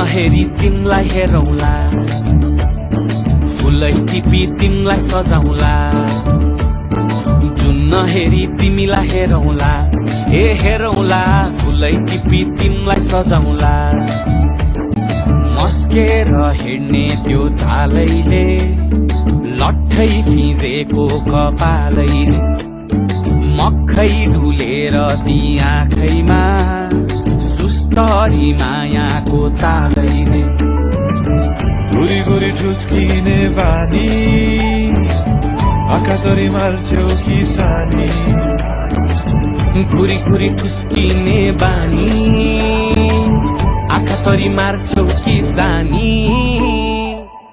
हेरी तिमलाई हेरौला, फुलै टिपी तिमलाई सजाउला। जुन हेरी तिमीलाई हेरौला, ए हेरौला, फुलै टिपी तिमलाई सजाउला। मस्केर हिँड्ने त्यो झालैले, लट्ठै फिजेको कपालैले, मक्खै डुलेर ती आँखैमा, सुस्तरी मायाको तालैले। गुरी गुरी ठुस्किने बानी, आँखा तरी मार्छौ कि सानी। गुरी गुरी ठुस्किने बानी, आँखा तरी मार्छौ कि सानी।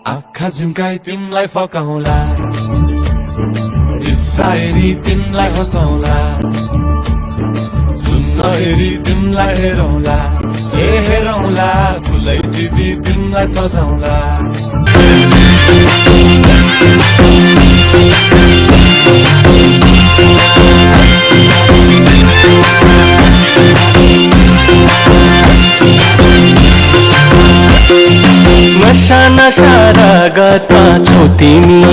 आँखा झुम्काई तिमलाई फकाउला, रिसाएरी तिमलाई हँसाउला। जुन हेरी तिमलाई हेरौला, ए हेरौला, फुलै टिपी तिमलाई सजाउला। नशा नशा रगतमा छौ तिमी,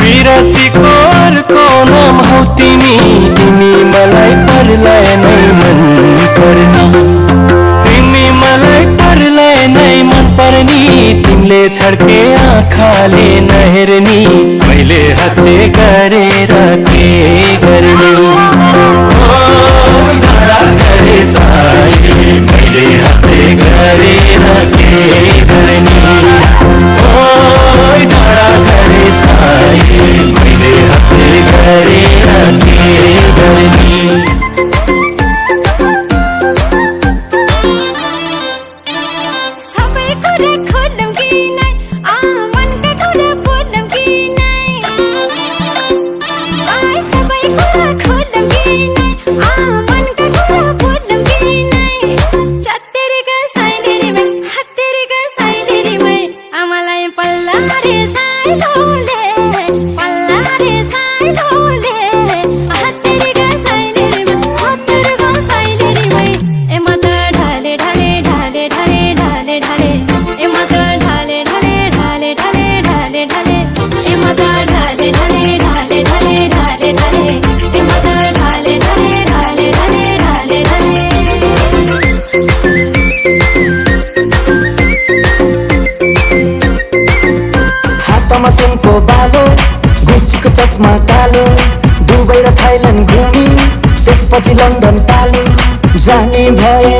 विरतीको अर्को नाम हौ तिमी। तिमी मलाई परलाई नै मन पर्नी, तिमी मलाई परलाई नै मन पर्नी। तिमीले छड्के आँखाले नहेर्नी, मैले हत्ते गरेर के गर्ने। गरे साई मैले हत्ते गरेर के गर्ने। डाँडा गरे साई मैले हत्ते गरेर के गर्ने। सबै कुरा खोलौँ कि नै, मनका कुरा बोलौँ कि नै। सबै कुरा खोलौँ कि नै, मनका कुरा बोलौँ कि नै। चत्तेरीका साइलेरीमै, हत्तेरीका साइलेरीमै, आमालाई पल्ला रे साइलोले, पल्ला रे साइलोले। हत्तेरीका साइलेरीमै, हत्तेरीका साइलेरीमै, ए म त ढाले ढाले ढाले ढाले ढाले ढाले, ए म त ढाले ढाले ढाले ढाले ढाले ढाले, ए म त ढाले ढाले ढाले ढाले ढाले ढाले, ए म त ढाले ढाले ढाले ढाले ढाले ढाले। हातमा सुनको बालो, गुच्चीको चस्मा कालो, दुबई र थाइल्यान्ड घुमी, त्यसपछि लन्डन पालो। जाने भए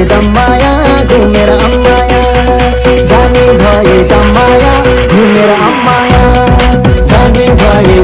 जम्माया, घुमेर अम्माया। जाने भए जम्माया, घुमेर अम्माया। जाने भए